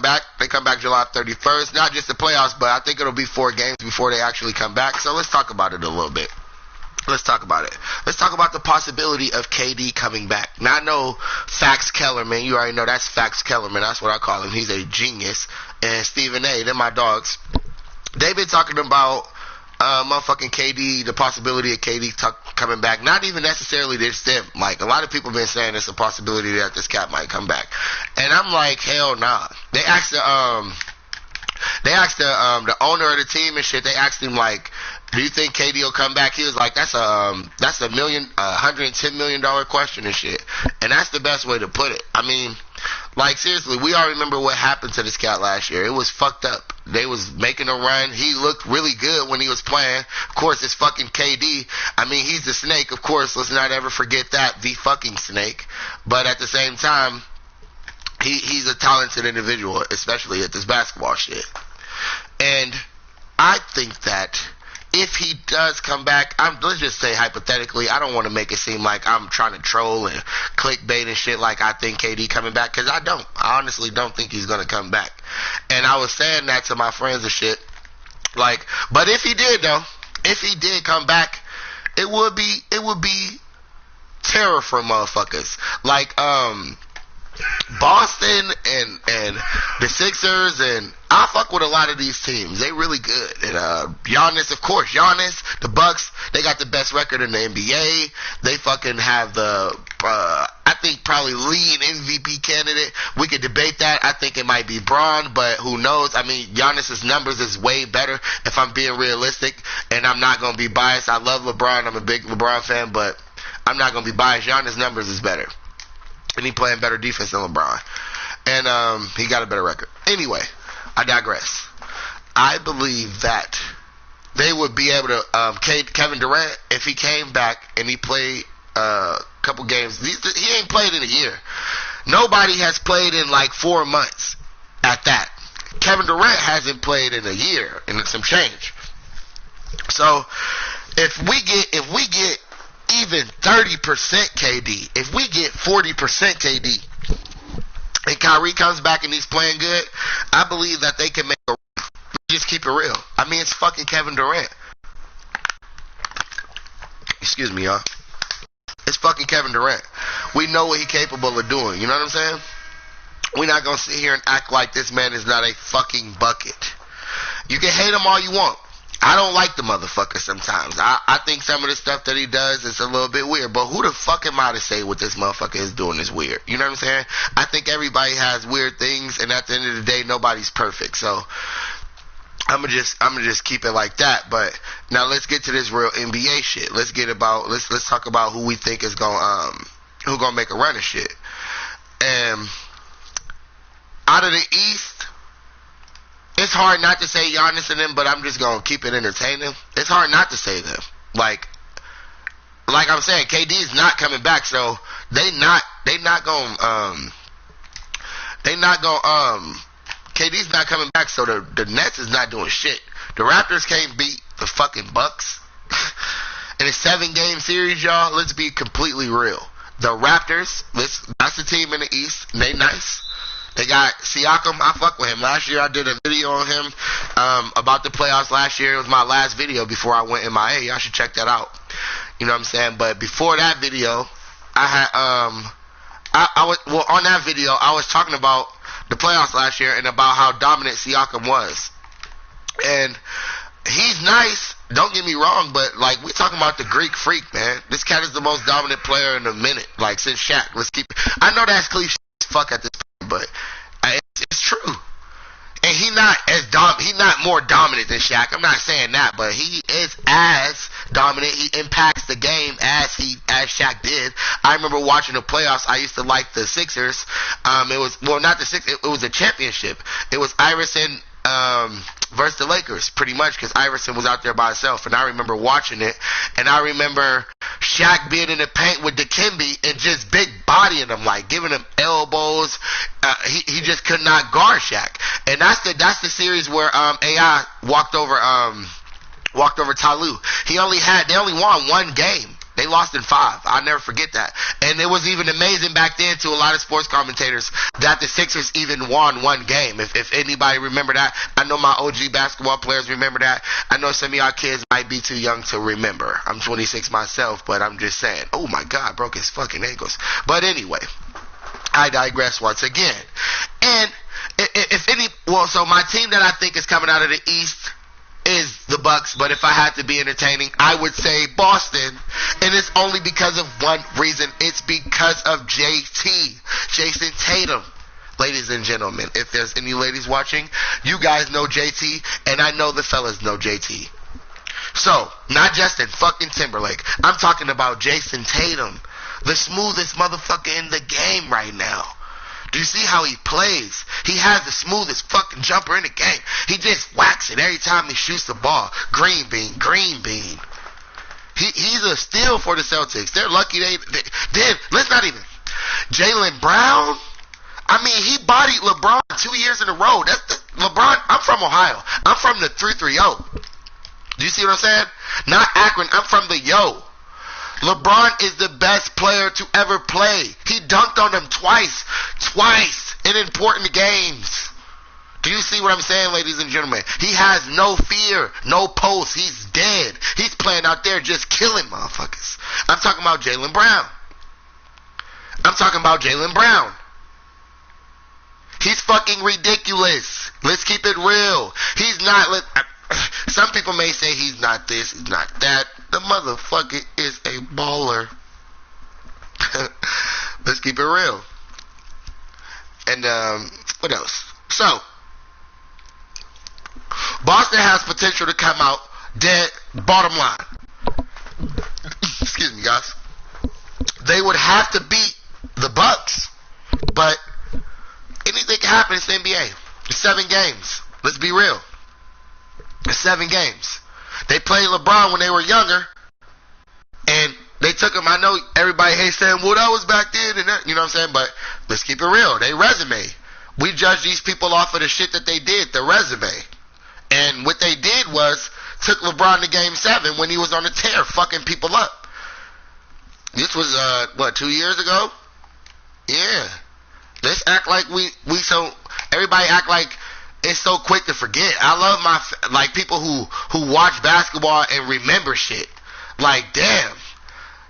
come back. They come back July 31st. Not just the playoffs, but I think it'll be 4 games before they actually come back. So let's talk about it a little bit. Let's talk about it. Let's talk about the possibility of KD coming back. Now, I know Fax Kellerman. You already know that's Fax Kellerman. That's what I call him. He's a genius. And Stephen A., they're my dogs. They've been talking about motherfucking KD, the possibility of KD coming back. Not even necessarily just them. Like, a lot of people have been saying it's a possibility that this cat might come back. And I'm like, hell nah. They asked the owner of the team and shit, they asked him, like, do you think KD will come back? He was like, that's a $110 million question and shit. And that's the best way to put it. I mean, like, seriously, we all remember what happened to this cat last year. It was fucked up. They was making a run. He looked really good when he was playing. Of course, it's fucking KD. I mean, he's the snake. Of course, let's not ever forget that. The fucking snake. But at the same time, he's a talented individual, especially at this basketball shit. And I think that if he does come back, let's just say hypothetically, I don't want to make it seem like I'm trying to troll and clickbait and shit like I think KD coming back, because I don't. I honestly don't think he's going to come back. And I was saying that to my friends and shit. Like, but if he did though, if he did come back, it would be terror for motherfuckers. Like, Boston and the Sixers, and I fuck with a lot of these teams. They really good. And Giannis, of course. Giannis, the Bucks, they got the best record in the NBA. They fucking have the I think probably lead MVP candidate. We could debate that. I think it might be Bron, but who knows? I mean, Giannis's numbers is way better if I'm being realistic, and I'm not gonna be biased. I love LeBron. I'm a big LeBron fan, but I'm not gonna be biased. Giannis' numbers is better. And he playing better defense than LeBron. And he got a better record. Anyway, I digress. I believe that they would be able to, Kevin Durant, if he came back and he played a couple games, he ain't played in a year. Nobody has played in like 4 months at that. Kevin Durant hasn't played in a year and some change. So if we get even 30% KD, if we get 40% KD, and Kyrie comes back and he's playing good, I believe that they can make a run. Just keep it real. I mean, it's fucking Kevin Durant. Excuse me, y'all. It's fucking Kevin Durant. We know what he's capable of doing. You know what I'm saying? We're not gonna sit here and act like this man is not a fucking bucket. You can hate him all you want. I don't like the motherfucker sometimes. I think some of the stuff that he does is a little bit weird. But who the fuck am I to say what this motherfucker is doing is weird? You know what I'm saying? I think everybody has weird things, and at the end of the day, nobody's perfect. So I'm gonna just keep it like that. But now let's get to this real NBA shit. Let's talk about who we think is gonna make a run of shit. And out of the East, it's hard not to say Giannis and them, but I'm just gonna keep it entertaining. It's hard not to say them. Like I'm saying, KD is not coming back, so KD's not coming back, so the Nets is not doing shit. The Raptors can't beat the fucking Bucks in a 7-game series, y'all. Let's be completely real. The Raptors, that's the team in the East. They nice. They got Siakam. I fuck with him. Last year I did a video on him about the playoffs last year. It was my last video before I went MIA. Y'all should check that out. You know what I'm saying? But before that video, I had on that video I was talking about the playoffs last year and about how dominant Siakam was. And he's nice, don't get me wrong, but like, we talking about the Greek freak, man. This cat is the most dominant player in a minute, like since Shaq. Let's keep it. I know that's cliche as fuck at this point, but it's true. And he's not more dominant than Shaq. I'm not saying that, but he is as dominant. He impacts the game as Shaq did. I remember watching the playoffs. I used to like the Sixers. It was a championship. It was Iverson versus the Lakers, pretty much, because Iverson was out there by himself, and I remember watching it, and I remember Shaq being in the paint with Dikembe and just big bodying him, like giving him elbows. He just could not guard Shaq, and that's the series where AI walked over Tyloo. They only won one game They lost in 5. I'll never forget that. And it was even amazing back then to a lot of sports commentators that the Sixers even won one game. If anybody remember that, I know my OG basketball players remember that. I know some of y'all kids might be too young to remember. I'm 26 myself, but I'm just saying. Oh my God, broke his fucking ankles. But anyway, I digress once again. And so my team that I think is coming out of the East is the Bucks, but if I had to be entertaining, I would say Boston, and it's only because of one reason. It's because of JT, Jason Tatum. Ladies and gentlemen, if there's any ladies watching, you guys know JT, and I know the fellas know JT. So, not Justin fucking Timberlake. I'm talking about Jason Tatum, the smoothest motherfucker in the game right now. Do you see how he plays? He has the smoothest fucking jumper in the game. He just whacks it every time he shoots the ball. Green bean. He's a steal for the Celtics. They're lucky they let's not even. Jaylen Brown, I mean, he bodied LeBron 2 years in a row. LeBron, I'm from Ohio. I'm from the 330. Do you see what I'm saying? Not Akron. I'm from the Yo. LeBron is the best player to ever play. He dunked on them twice in important games. Do you see what I'm saying, ladies and gentlemen? He has no fear, no post. He's dead. He's playing out there just killing motherfuckers. I'm talking about Jaylen Brown. He's fucking ridiculous. Let's keep it real. He's not. Some people may say he's not this, he's not that. The motherfucker is a baller. Let's keep it real. And what else? So, Boston has potential to come out dead. Bottom line. Excuse me, guys. They would have to beat the Bucks, but anything can happen in the NBA. It's 7 games. Let's be real. It's 7 games. They played LeBron when they were younger, and they took him. I know everybody hates saying, well, that was back then, and that, you know what I'm saying? But let's keep it real. They resume. We judge these people off of the shit that they did, the resume. And what they did was took LeBron to Game 7 when he was on the tear, fucking people up. This was, 2 years ago? Yeah. Let's act like everybody act like it's so quick to forget. I love people who watch basketball and remember shit. Like, damn.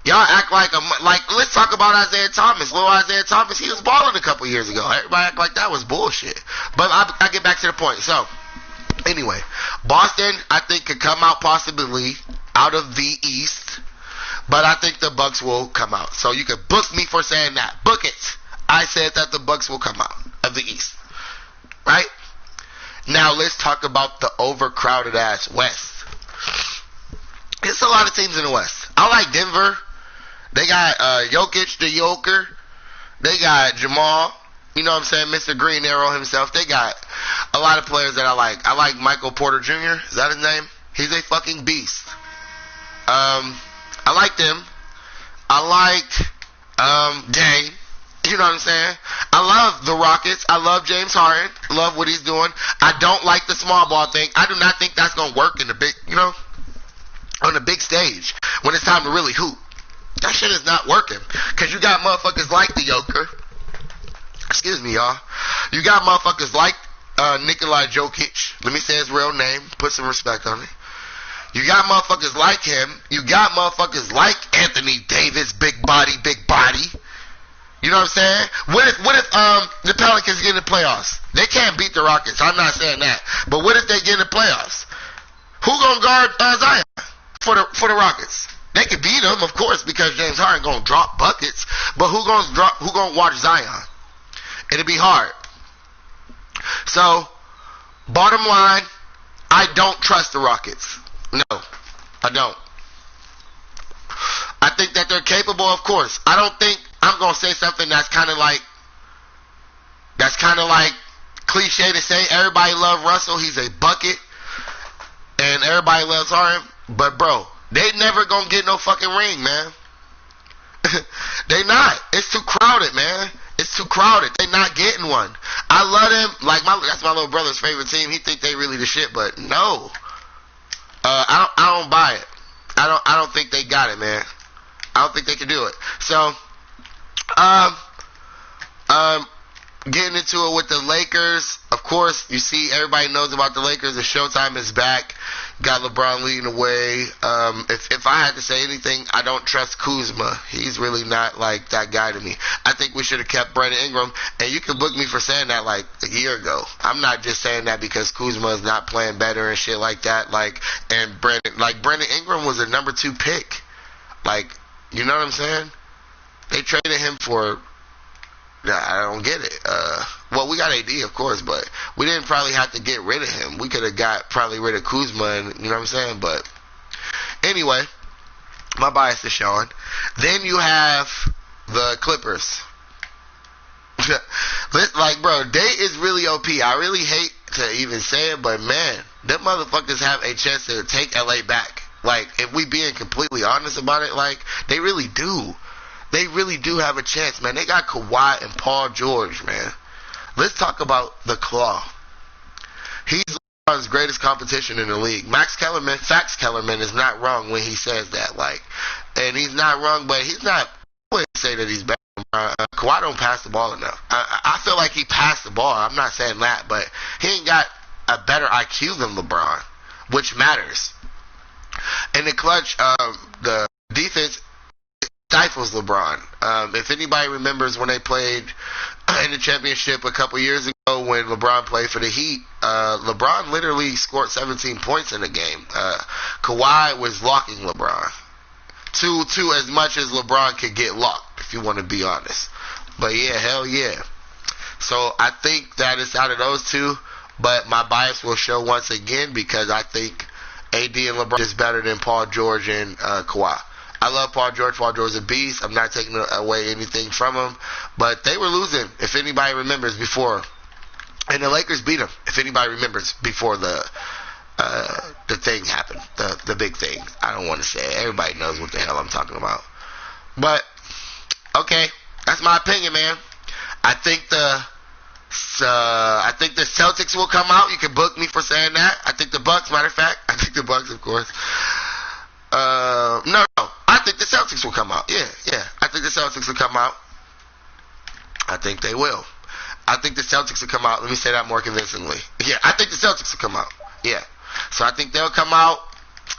Y'all act like let's talk about Isaiah Thomas. Little Isaiah Thomas, he was balling a couple years ago. Everybody act like that was bullshit. But I get back to the point. So, anyway, Boston, I think, could come out possibly out of the East. But I think the Bucks will come out. So you can book me for saying that. Book it. I said that the Bucks will come out of the East. Right? Now let's talk about the overcrowded ass West. It's a lot of teams in the West. I like Denver. They got Jokic, the Joker. They got Jamal. You know what I'm saying? Mr. Green Arrow himself. They got a lot of players that I like. I like Michael Porter Jr. Is that his name? He's a fucking beast. I like them. I like Dame. You know what I'm saying? I love the Rockets. I love James Harden. Love what he's doing. I don't like the small ball thing. I do not think that's going to work in the big, on the big stage when it's time to really hoop. That shit is not working. Because you got motherfuckers like the Joker. Excuse me, y'all. You got motherfuckers like Nikola Jokic. Let me say his real name. Put some respect on it. You got motherfuckers like him. You got motherfuckers like Anthony Davis. Big body. You know what I'm saying? What if the Pelicans get in the playoffs? They can't beat the Rockets. I'm not saying that. But what if they get in the playoffs? Who gonna guard Zion for the Rockets? They can beat them, of course, because James Harden gonna drop buckets. But who gonna watch Zion? It'll be hard. So, bottom line, I don't trust the Rockets. No, I don't. I think that they're capable, of course. I don't think I'm going to say something that's kind of like cliche to say. Everybody love Russell. He's a bucket. And everybody loves Harden. But, bro, they never going to get no fucking ring, man. They not. It's too crowded, man. It's too crowded. They not getting one. I love them. That's my little brother's favorite team. He think they really the shit, but no. I don't buy it. I don't think they got it, man. I don't think they can do it. So, um, getting into it with the Lakers, of course, you see everybody knows about the Lakers. The Showtime is back. Got LeBron leading the way. If I had to say anything, I don't trust Kuzma. He's really not like that guy to me. I think we should have kept Brandon Ingram, and you can book me for saying that like a year ago. I'm not just saying that because Kuzma is not playing better and shit like that. Brandon Ingram was a number 2 pick. Like, you know what I'm saying? They traded him for. I don't get it. Well, we got AD, of course, but we didn't probably have to get rid of him. We could have got probably rid of Kuzma, and you know what I'm saying? But anyway, my bias is showing. Then you have the Clippers. Like, bro, they is really OP. I really hate to even say it, but man, them motherfuckers have a chance to take LA back. Like, if we being completely honest about it, like, they really do. They really do have a chance, man. They got Kawhi and Paul George, man. Let's talk about the Claw. He's LeBron's greatest competition in the league. Fax Kellerman is not wrong when he says that. Like, and he's not wrong, but he's not. I wouldn't say that he's better. Kawhi don't pass the ball enough. I feel like he passed the ball. I'm not saying that, but he ain't got a better IQ than LeBron, which matters. In the clutch, the defense stifles LeBron. If anybody remembers when they played in the championship a couple years ago when LeBron played for the Heat, LeBron literally scored 17 points in the game. Kawhi was locking LeBron to as much as LeBron could get locked, if you want to be honest. But yeah, hell yeah. So I think that it's out of those two, but my bias will show once again because I think AD and LeBron is better than Paul George and Kawhi. I love Paul George. Paul George is a beast. I'm not taking away anything from him. But they were losing, if anybody remembers, before. And the Lakers beat them, if anybody remembers, before the thing happened. The big thing. I don't want to say it. Everybody knows what the hell I'm talking about. But, okay. That's my opinion, man. I think the Celtics will come out. You can book me for saying that. I think the Bucks, matter of fact. I think the Bucks, of course. No. I think the Celtics will come out. Yeah. I think the Celtics will come out. I think they will. I think the Celtics will come out. Let me say that more convincingly. Yeah, I think the Celtics will come out. Yeah. So I think they'll come out.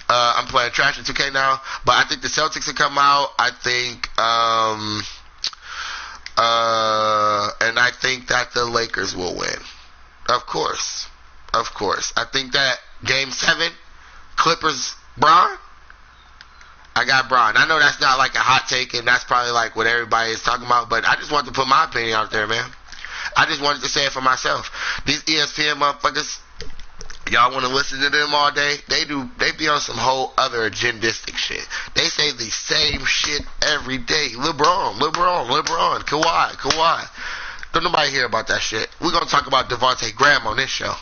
I'm playing trash in 2K now, but I think the Celtics will come out. I think, and I think that the Lakers will win. Of course. I think that Game 7, Clippers, Bron. I got Bron. I know that's not like a hot take, and that's probably like what everybody is talking about, but I just wanted to put my opinion out there, man. I just wanted to say it for myself. These ESPN motherfuckers, y'all want to listen to them all day? They be on some whole other agendistic shit. They say the same shit every day. LeBron, Kawhi. Don't nobody hear about that shit. We're going to talk about Devontae Graham on this show.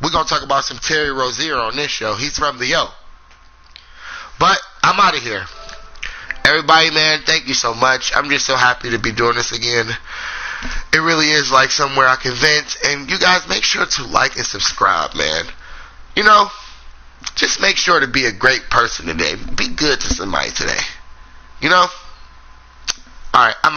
We're going to talk about some Terry Rozier on this show. He's from the Yo. But I'm out of here. Everybody, man, thank you so much. I'm just so happy to be doing this again. It really is like somewhere I can vent. And you guys make sure to like and subscribe, man. You know, just make sure to be a great person today. Be good to somebody today. You know? Alright, I'm